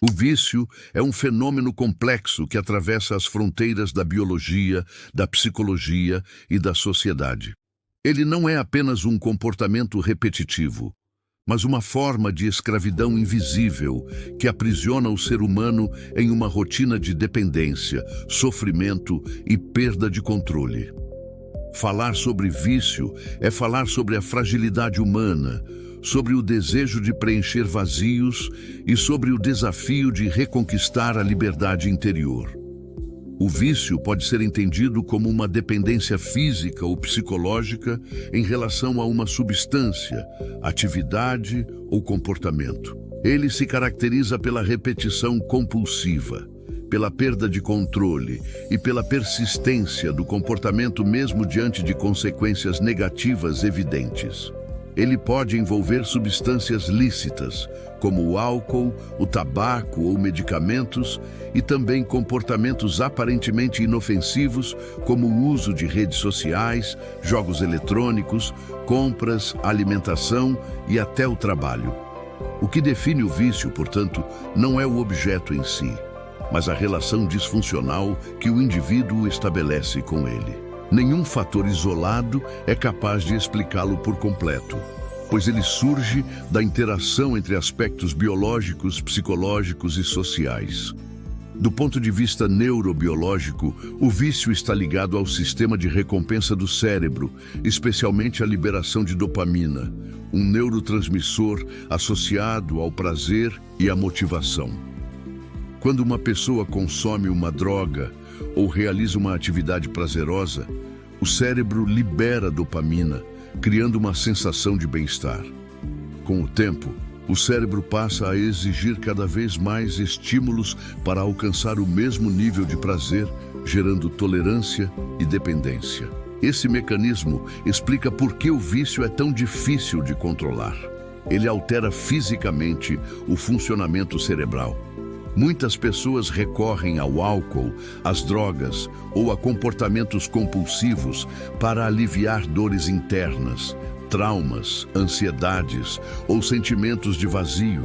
O vício é um fenômeno complexo que atravessa as fronteiras da biologia, da psicologia e da sociedade. Ele não é apenas um comportamento repetitivo, mas uma forma de escravidão invisível que aprisiona o ser humano em uma rotina de dependência, sofrimento e perda de controle. Falar sobre vício é falar sobre a fragilidade humana, sobre o desejo de preencher vazios e sobre o desafio de reconquistar a liberdade interior. O vício pode ser entendido como uma dependência física ou psicológica em relação a uma substância, atividade ou comportamento. Ele se caracteriza pela repetição compulsiva, pela perda de controle e pela persistência do comportamento mesmo diante de consequências negativas evidentes. Ele pode envolver substâncias lícitas, como o álcool, o tabaco ou medicamentos, e também comportamentos aparentemente inofensivos, como o uso de redes sociais, jogos eletrônicos, compras, alimentação e até o trabalho. O que define o vício, portanto, não é o objeto em si, mas a relação disfuncional que o indivíduo estabelece com ele. Nenhum fator isolado é capaz de explicá-lo por completo, pois ele surge da interação entre aspectos biológicos, psicológicos e sociais. Do ponto de vista neurobiológico, o vício está ligado ao sistema de recompensa do cérebro, especialmente à liberação de dopamina, um neurotransmissor associado ao prazer e à motivação. Quando uma pessoa consome uma droga ou realiza uma atividade prazerosa, o cérebro libera dopamina, criando uma sensação de bem-estar. Com o tempo, o cérebro passa a exigir cada vez mais estímulos para alcançar o mesmo nível de prazer, gerando tolerância e dependência. Esse mecanismo explica por que o vício é tão difícil de controlar. Ele altera fisicamente o funcionamento cerebral. Muitas pessoas recorrem ao álcool, às drogas ou a comportamentos compulsivos para aliviar dores internas, traumas, ansiedades ou sentimentos de vazio.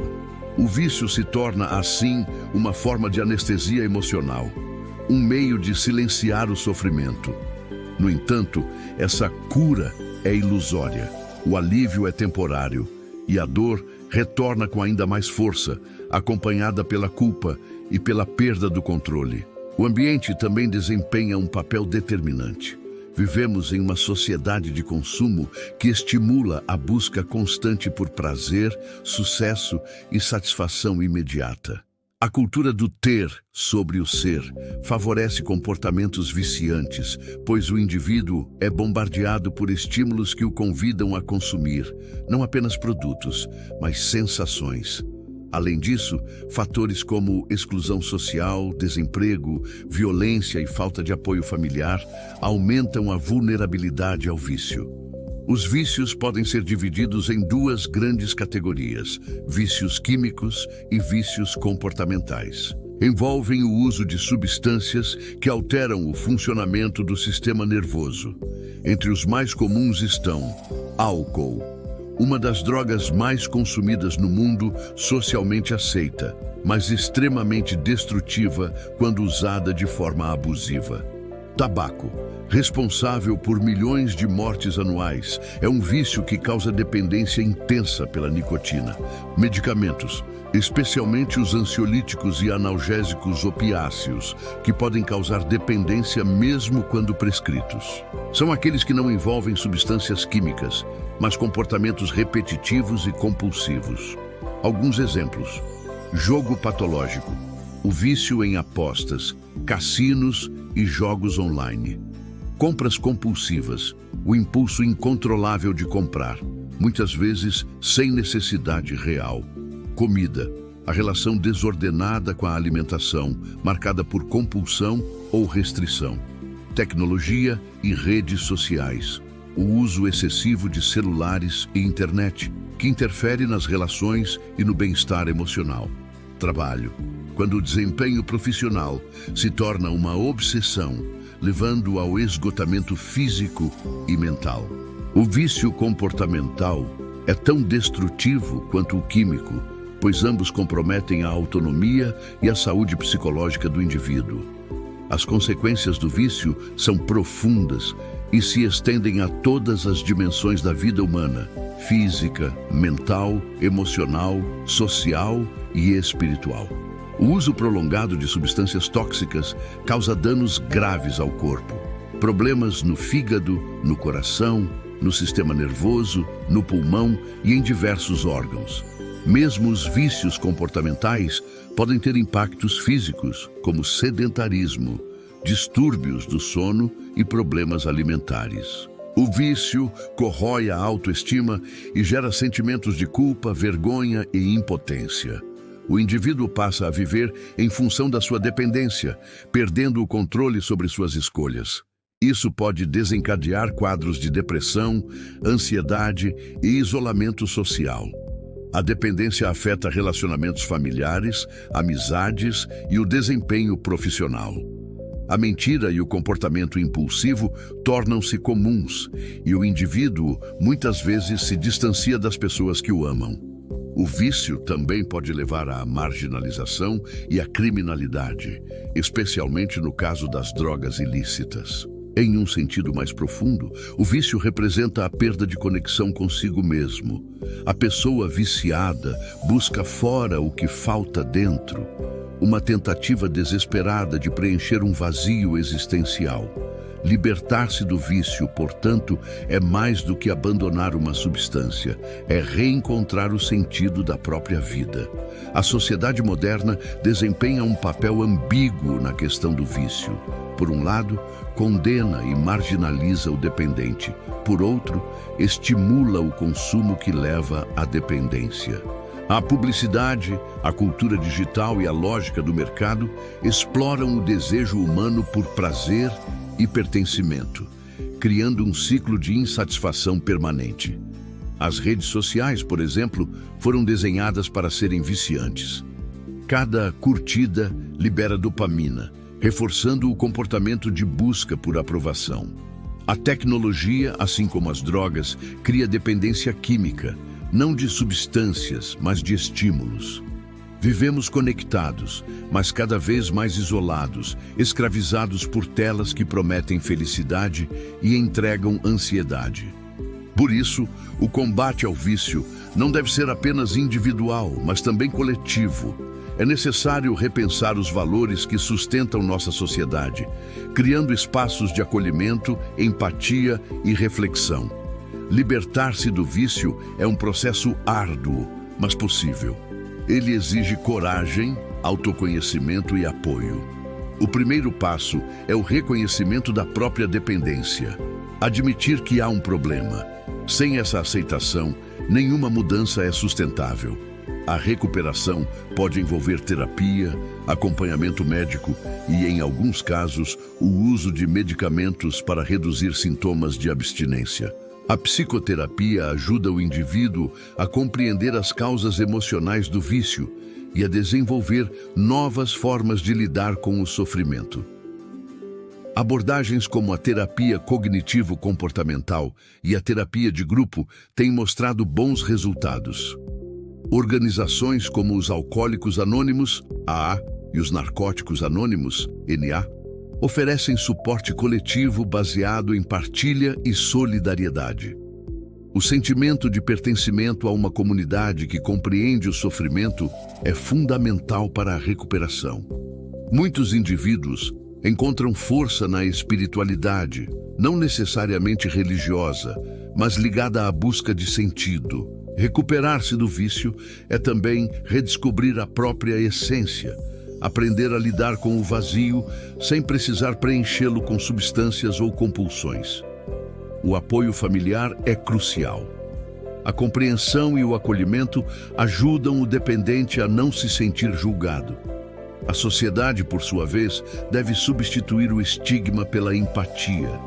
O vício se torna, assim, uma forma de anestesia emocional, um meio de silenciar o sofrimento. No entanto, essa cura é ilusória, o alívio é temporário e a dor retorna com ainda mais força, acompanhada pela culpa e pela perda do controle. O ambiente também desempenha um papel determinante. Vivemos em uma sociedade de consumo que estimula a busca constante por prazer, sucesso e satisfação imediata. A cultura do ter sobre o ser favorece comportamentos viciantes, pois o indivíduo é bombardeado por estímulos que o convidam a consumir, não apenas produtos, mas sensações. Além disso, fatores como exclusão social, desemprego, violência e falta de apoio familiar aumentam a vulnerabilidade ao vício. Os vícios podem ser divididos em duas grandes categorias: vícios químicos e vícios comportamentais. Envolvem o uso de substâncias que alteram o funcionamento do sistema nervoso. Entre os mais comuns estão álcool, uma das drogas mais consumidas no mundo, socialmente aceita, mas extremamente destrutiva quando usada de forma abusiva. Tabaco, responsável por milhões de mortes anuais, é um vício que causa dependência intensa pela nicotina. Medicamentos, especialmente os ansiolíticos e analgésicos opiáceos, que podem causar dependência mesmo quando prescritos. São aqueles que não envolvem substâncias químicas, mas comportamentos repetitivos e compulsivos. Alguns exemplos: jogo patológico, o vício em apostas, cassinos e jogos online. Compras compulsivas, o impulso incontrolável de comprar, muitas vezes sem necessidade real. Comida, a relação desordenada com a alimentação, marcada por compulsão ou restrição. Tecnologia e redes sociais, o uso excessivo de celulares e internet, que interfere nas relações e no bem-estar emocional. Trabalho, quando o desempenho profissional se torna uma obsessão, levando ao esgotamento físico e mental. O vício comportamental é tão destrutivo quanto o químico, pois ambos comprometem a autonomia e a saúde psicológica do indivíduo. As consequências do vício são profundas e se estendem a todas as dimensões da vida humana: física, mental, emocional, social e espiritual. O uso prolongado de substâncias tóxicas causa danos graves ao corpo. Problemas no fígado, no coração, no sistema nervoso, no pulmão e em diversos órgãos. Mesmo os vícios comportamentais podem ter impactos físicos, como sedentarismo, distúrbios do sono e problemas alimentares. O vício corrói a autoestima e gera sentimentos de culpa, vergonha e impotência. O indivíduo passa a viver em função da sua dependência, perdendo o controle sobre suas escolhas. Isso pode desencadear quadros de depressão, ansiedade e isolamento social. A dependência afeta relacionamentos familiares, amizades e o desempenho profissional. A mentira e o comportamento impulsivo tornam-se comuns e o indivíduo muitas vezes se distancia das pessoas que o amam. O vício também pode levar à marginalização e à criminalidade, especialmente no caso das drogas ilícitas. Em um sentido mais profundo, o vício representa a perda de conexão consigo mesmo. A pessoa viciada busca fora o que falta dentro, uma tentativa desesperada de preencher um vazio existencial. Libertar-se do vício, portanto, é mais do que abandonar uma substância, é reencontrar o sentido da própria vida. A sociedade moderna desempenha um papel ambíguo na questão do vício. Por um lado, condena e marginaliza o dependente. Por outro, estimula o consumo que leva à dependência. A publicidade, a cultura digital e a lógica do mercado exploram o desejo humano por prazer e pertencimento, criando um ciclo de insatisfação permanente. As redes sociais, por exemplo, foram desenhadas para serem viciantes. Cada curtida libera dopamina, reforçando o comportamento de busca por aprovação. A tecnologia, assim como as drogas, cria dependência química, não de substâncias, mas de estímulos. Vivemos conectados, mas cada vez mais isolados, escravizados por telas que prometem felicidade e entregam ansiedade. Por isso, o combate ao vício não deve ser apenas individual, mas também coletivo. É necessário repensar os valores que sustentam nossa sociedade, criando espaços de acolhimento, empatia e reflexão. Libertar-se do vício é um processo árduo, mas possível. Ele exige coragem, autoconhecimento e apoio. O primeiro passo é o reconhecimento da própria dependência. Admitir que há um problema. Sem essa aceitação, nenhuma mudança é sustentável. A recuperação pode envolver terapia, acompanhamento médico e, em alguns casos, o uso de medicamentos para reduzir sintomas de abstinência. A psicoterapia ajuda o indivíduo a compreender as causas emocionais do vício e a desenvolver novas formas de lidar com o sofrimento. Abordagens como a terapia cognitivo-comportamental e a terapia de grupo têm mostrado bons resultados. Organizações como os Alcoólicos Anônimos, AA, e os Narcóticos Anônimos, NA, oferecem suporte coletivo baseado em partilha e solidariedade. O sentimento de pertencimento a uma comunidade que compreende o sofrimento é fundamental para a recuperação. Muitos indivíduos encontram força na espiritualidade, não necessariamente religiosa, mas ligada à busca de sentido. Recuperar-se do vício é também redescobrir a própria essência, aprender a lidar com o vazio sem precisar preenchê-lo com substâncias ou compulsões. O apoio familiar é crucial. A compreensão e o acolhimento ajudam o dependente a não se sentir julgado. A sociedade, por sua vez, deve substituir o estigma pela empatia.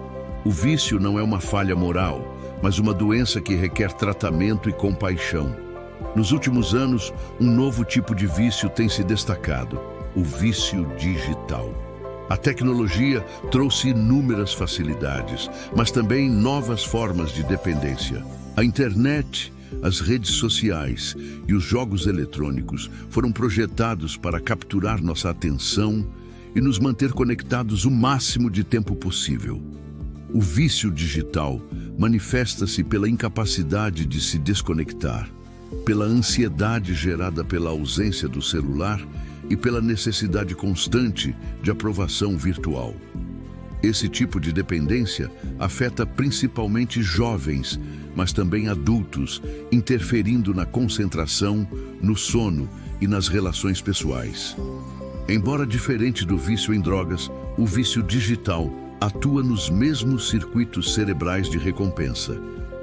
O vício não é uma falha moral, mas uma doença que requer tratamento e compaixão. Nos últimos anos, um novo tipo de vício tem se destacado: o vício digital. A tecnologia trouxe inúmeras facilidades, mas também novas formas de dependência. A internet as redes sociais e os jogos eletrônicos foram projetados para capturar nossa atenção e nos manter conectados o máximo de tempo possível. O vício digital manifesta-se pela incapacidade de se desconectar, pela ansiedade gerada pela ausência do celular e pela necessidade constante de aprovação virtual. Esse tipo de dependência afeta principalmente jovens, mas também adultos, interferindo na concentração, no sono e nas relações pessoais. Embora diferente do vício em drogas, o vício digital atua nos mesmos circuitos cerebrais de recompensa,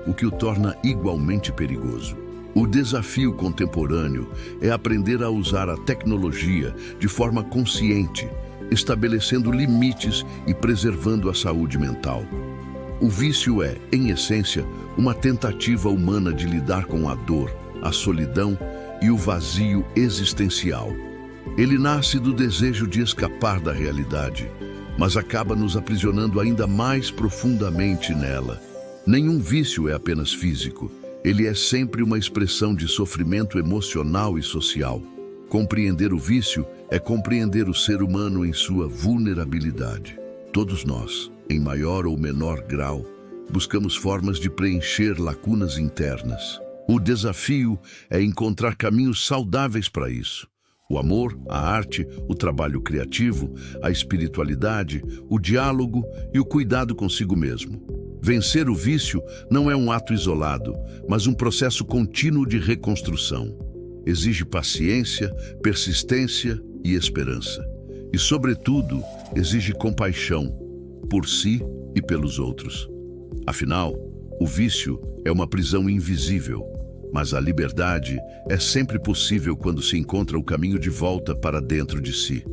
o que o torna igualmente perigoso. O desafio contemporâneo é aprender a usar a tecnologia de forma consciente, estabelecendo limites e preservando a saúde mental. O vício é, em essência, uma tentativa humana de lidar com a dor, a solidão e o vazio existencial. Ele nasce do desejo de escapar da realidade, mas acaba nos aprisionando ainda mais profundamente nela. Nenhum vício é apenas físico. Ele é sempre uma expressão de sofrimento emocional e social. Compreender o vício é compreender o ser humano em sua vulnerabilidade. Todos nós, em maior ou menor grau, buscamos formas de preencher lacunas internas. O desafio é encontrar caminhos saudáveis para isso. O amor, a arte, o trabalho criativo, a espiritualidade, o diálogo e o cuidado consigo mesmo. Vencer o vício não é um ato isolado, mas um processo contínuo de reconstrução. Exige paciência, persistência e esperança. E, sobretudo, exige compaixão por si e pelos outros. Afinal, o vício é uma prisão invisível, mas a liberdade é sempre possível quando se encontra o caminho de volta para dentro de si.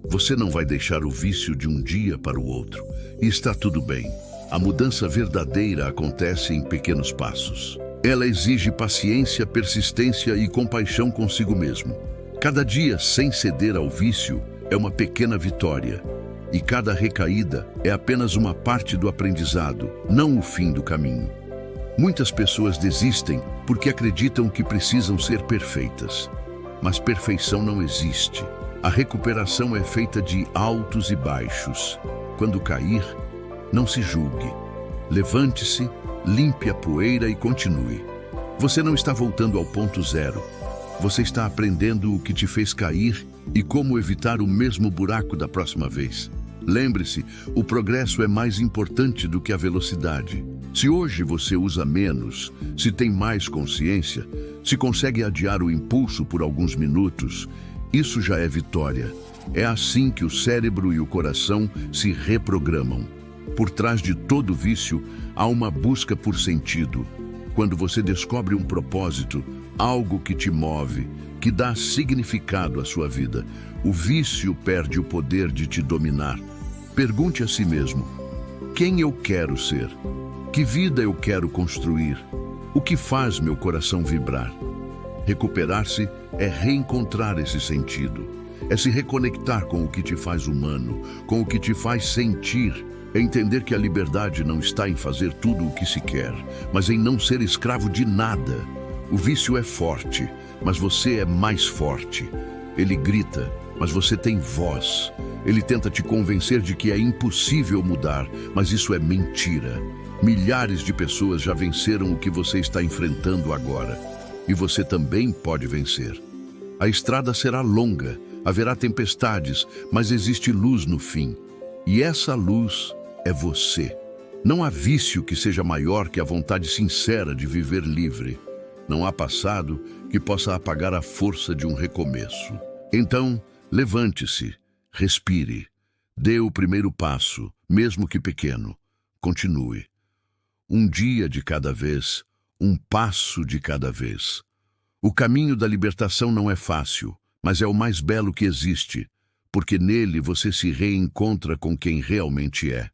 Você não vai deixar o vício de um dia para o outro, e está tudo bem. A mudança verdadeira acontece em pequenos passos. Ela exige paciência, persistência e compaixão consigo mesmo. Cada dia sem ceder ao vício é uma pequena vitória, e cada recaída é apenas uma parte do aprendizado, não o fim do caminho. Muitas pessoas desistem porque acreditam que precisam ser perfeitas, mas perfeição não existe. A recuperação é feita de altos e baixos. Quando cair, não se julgue. Levante-se, limpe a poeira e continue. Você não está voltando ao ponto zero. Você está aprendendo o que te fez cair e como evitar o mesmo buraco da próxima vez. Lembre-se, o progresso é mais importante do que a velocidade. Se hoje você usa menos, se tem mais consciência, se consegue adiar o impulso por alguns minutos, isso já é vitória. É assim que o cérebro e o coração se reprogramam. Por trás de todo vício, há uma busca por sentido. Quando você descobre um propósito, algo que te move, que dá significado à sua vida, o vício perde o poder de te dominar. Pergunte a si mesmo: quem eu quero ser? Que vida eu quero construir? O que faz meu coração vibrar? Recuperar-se é reencontrar esse sentido. É se reconectar com o que te faz humano, com o que te faz sentir. É entender que a liberdade não está em fazer tudo o que se quer, mas em não ser escravo de nada. O vício é forte, mas você é mais forte. Ele grita, mas você tem voz. Ele tenta te convencer de que é impossível mudar, mas isso é mentira. Milhares de pessoas já venceram o que você está enfrentando agora. E você também pode vencer. A estrada será longa, haverá tempestades, mas existe luz no fim. E essa luz é você. Não há vício que seja maior que a vontade sincera de viver livre. Não há passado que possa apagar a força de um recomeço. Então, levante-se, respire, dê o primeiro passo, mesmo que pequeno. Continue. Um dia de cada vez, um passo de cada vez. O caminho da libertação não é fácil, mas é o mais belo que existe, porque nele você se reencontra com quem realmente é.